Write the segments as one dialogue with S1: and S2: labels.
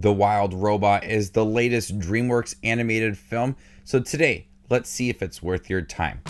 S1: The Wild Robot is the latest DreamWorks animated film, so today, let's see if it's worth your time.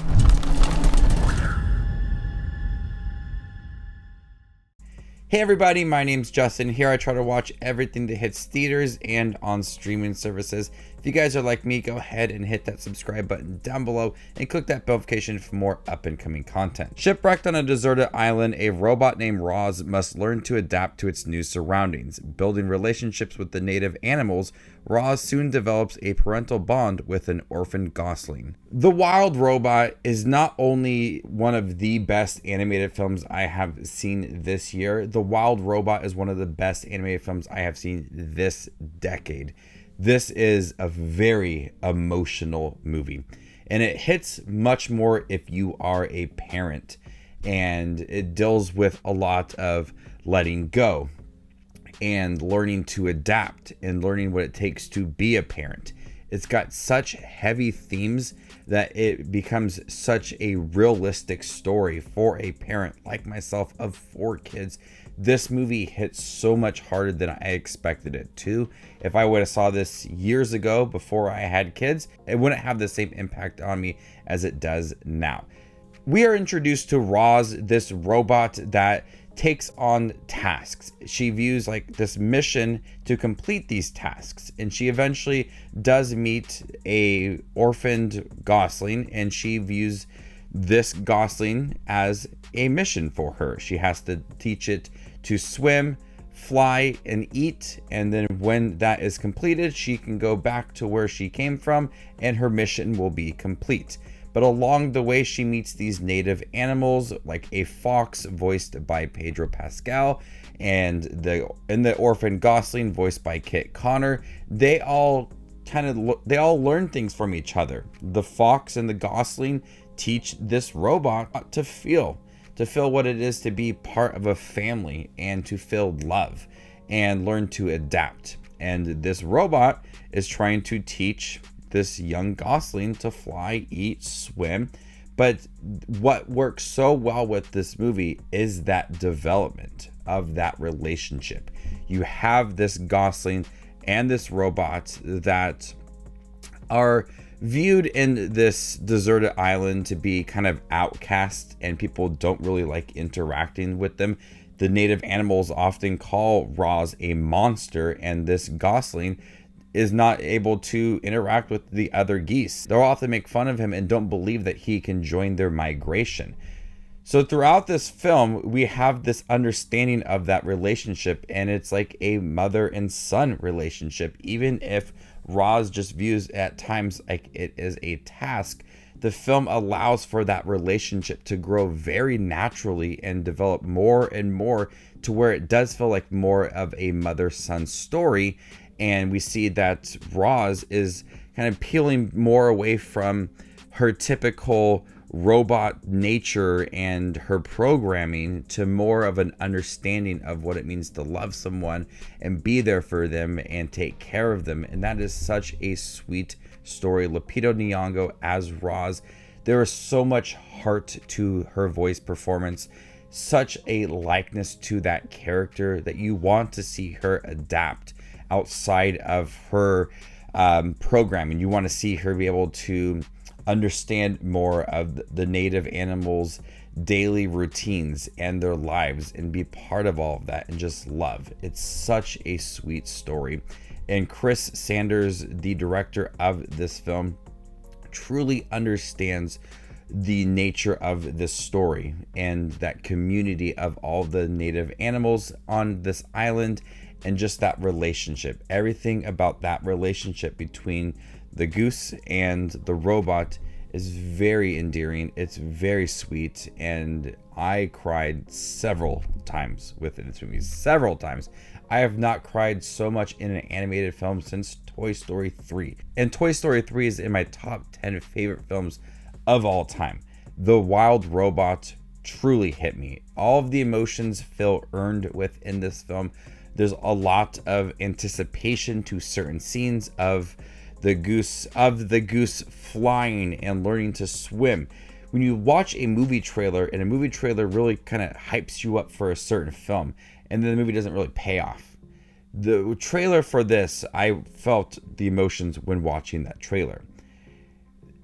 S1: Hey everybody, my name's Justin. Here I try to watch everything that hits theaters and on streaming services. If you guys are like me, go ahead and hit that subscribe button down below and click that bell notification for more up and coming content. Shipwrecked on a deserted island, a robot named Roz must learn to adapt to its new surroundings. Building relationships with the native animals, Roz soon develops a parental bond with an orphaned gosling. The Wild Robot is not only one of the best animated films I have seen this year, The Wild Robot is one of the best animated films I have seen this decade. This is a very emotional movie, and it hits much more if you are a parent, and it deals with a lot of letting go and learning to adapt and learning what it takes to be a parent. It's got such heavy themes that it becomes such a realistic story for a parent like myself of 4 kids. This movie hits so much harder than I expected it to. If I would have saw this years ago before I had kids, it wouldn't have the same impact on me as it does now. We are introduced to Roz, this robot that takes on tasks. She views like this mission to complete these tasks, and she eventually does meet a orphaned gosling, and she views this gosling as a mission for her. She has to teach it to swim, fly, and eat, and then when that is completed, she can go back to where she came from and her mission will be complete. But along the way, she meets these native animals like a fox voiced by Pedro Pascal and the orphan gosling voiced by Kit Connor. They all learn things from each other. The fox and the gosling teach this robot to feel what it is to be part of a family and to feel love and learn to adapt. And this robot is trying to teach this young gosling to fly, eat, swim. But what works so well with this movie is that development of that relationship. You have this gosling and this robot that are viewed in this deserted island to be kind of outcast, and people don't really like interacting with them. The native animals often call Roz a monster, and this gosling is not able to interact with the other geese. They'll often make fun of him and don't believe that he can join their migration. So throughout this film, we have this understanding of that relationship, and it's like a mother and son relationship. Even if Roz just views at times like it is a task, the film allows for that relationship to grow very naturally and develop more and more to where it does feel like more of a mother-son story. And we see that Roz is kind of peeling more away from her typical robot nature and her programming to more of an understanding of what it means to love someone and be there for them and take care of them. And that is such a sweet story. Lupita Nyong'o as Roz, there is so much heart to her voice performance, such a likeness to that character that you want to see her adapt outside of her programming. You want to see her be able to understand more of the native animals' daily routines and their lives and be part of all of that and just love. It's such a sweet story. And Chris Sanders, the director of this film, truly understands the nature of this story and that community of all the native animals on this island, and just that relationship. Everything about that relationship between the goose and the robot is very endearing. It's very sweet, and I cried several times within this movie. Several times. I have not cried so much in an animated film since Toy Story 3. And Toy Story 3 is in my top 10 favorite films of all time. The Wild Robot truly hit me. All of the emotions feel earned within this film. There's a lot of anticipation to certain scenes of the goose flying and learning to swim. When you watch a movie trailer, and a movie trailer really kind of hypes you up for a certain film, and then the movie doesn't really pay off. The trailer for this, I felt the emotions when watching that trailer.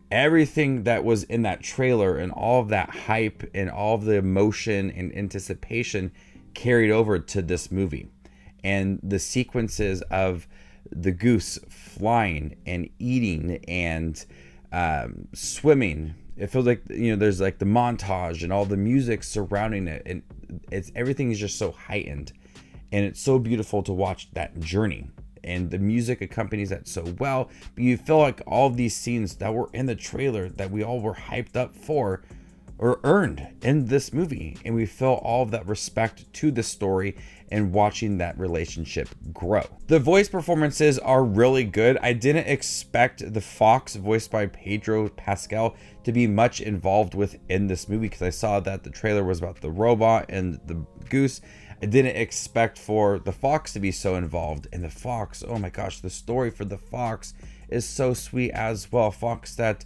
S1: Everything that was in that trailer and all of that hype and all of the emotion and anticipation carried over to this movie. And the sequences of the goose flying and eating and swimming, it feels like, there's like the montage and all the music surrounding it, and everything is just so heightened, and it's so beautiful to watch that journey, and the music accompanies that so well. But you feel like all of these scenes that were in the trailer that we all were hyped up for are earned in this movie, and we feel all of that respect to the story and watching that relationship grow. The voice performances are really good. I didn't expect the fox, voiced by Pedro Pascal, to be much involved within this movie, because I saw that the trailer was about the robot and the goose. I didn't expect for the fox to be so involved. And the fox, oh my gosh, the story for the fox is so sweet as well. Fox that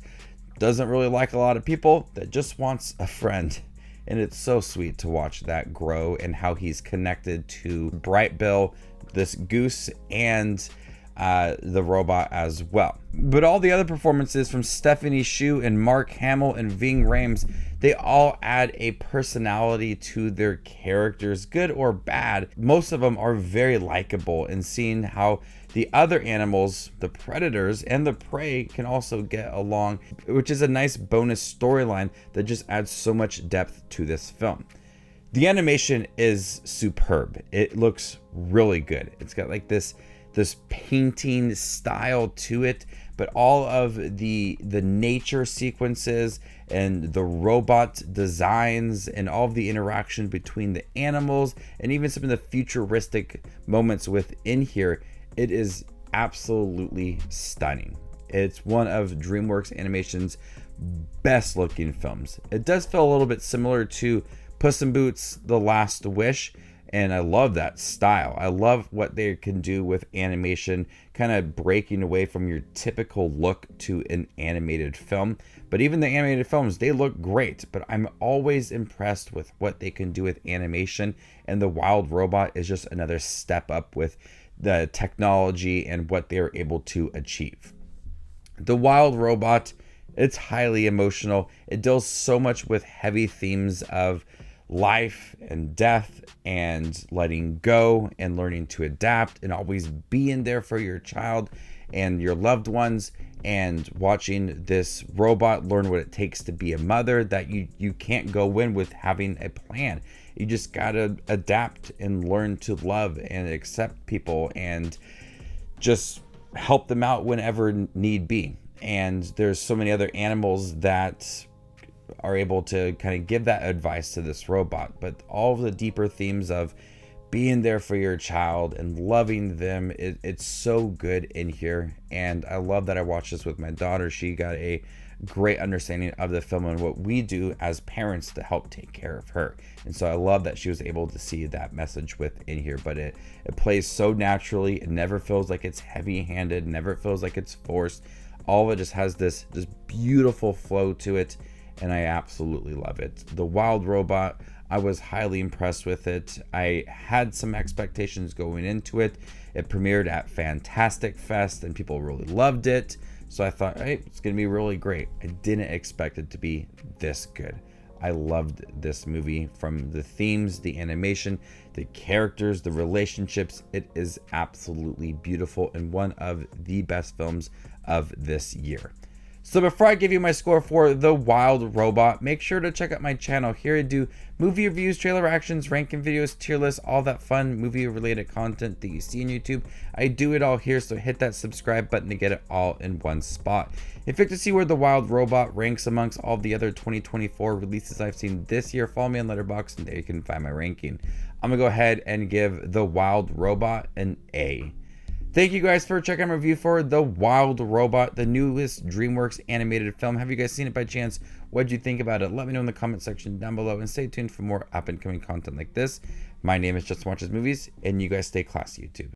S1: doesn't really like a lot of people, that just wants a friend. And it's so sweet to watch that grow, and how he's connected to Bright Bill, this goose, and the robot as well. But all the other performances from Stephanie Hsu and Mark Hamill and Ving Rhames, they all add a personality to their characters, good or bad. Most of them are very likable, and seeing how the other animals, the predators and the prey, can also get along, which is a nice bonus storyline that just adds so much depth to this film. The animation is superb. It looks really good. It's got like this painting style to it, but all of the nature sequences and the robot designs and all of the interaction between the animals, and even some of the futuristic moments within here, it is absolutely stunning. It's one of DreamWorks Animation's best looking films. It does feel a little bit similar to Puss in Boots: The Last Wish, and I love that style. I love what they can do with animation, kind of breaking away from your typical look to an animated film. But even the animated films, they look great, but I'm always impressed with what they can do with animation, and The Wild Robot is just another step up with the technology and what they're able to achieve. The Wild Robot, it's highly emotional. It deals so much with heavy themes of life and death and letting go and learning to adapt and always being there for your child and your loved ones, and watching this robot learn what it takes to be a mother, that you can't go in with having a plan. You just gotta adapt and learn to love and accept people and just help them out whenever need be. And there's so many other animals that are able to kind of give that advice to this robot, but all of the deeper themes of being there for your child and loving them, it's so good in here. And I love that I watched this with my daughter. She got a great understanding of the film and what we do as parents to help take care of her. And so I love that she was able to see that message within here, but it plays so naturally. It never feels like it's heavy-handed, never feels like it's forced. All of it just has this beautiful flow to it, and I absolutely love it. The Wild Robot, I was highly impressed with it. I had some expectations going into it. It premiered at Fantastic Fest and people really loved it. So I thought, hey, it's going to be really great. I didn't expect it to be this good. I loved this movie, from the themes, the animation, the characters, the relationships. It is absolutely beautiful and one of the best films of this year. So before I give you my score for The Wild Robot, make sure to check out my channel. Here I do movie reviews, trailer reactions, ranking videos, tier lists, all that fun movie related content that you see on YouTube. I do it all here, so hit that subscribe button to get it all in one spot. If you'd like to see where The Wild Robot ranks amongst all the other 2024 releases I've seen this year, follow me on Letterboxd and there you can find my ranking. I'm gonna go ahead and give The Wild Robot an A. Thank you guys for checking my review for The Wild Robot, the newest DreamWorks animated film. Have you guys seen it by chance? What did you think about it? Let me know in the comment section down below, and stay tuned for more up and coming content like this. My name is Justin Watches Movies, and you guys stay classy, YouTube.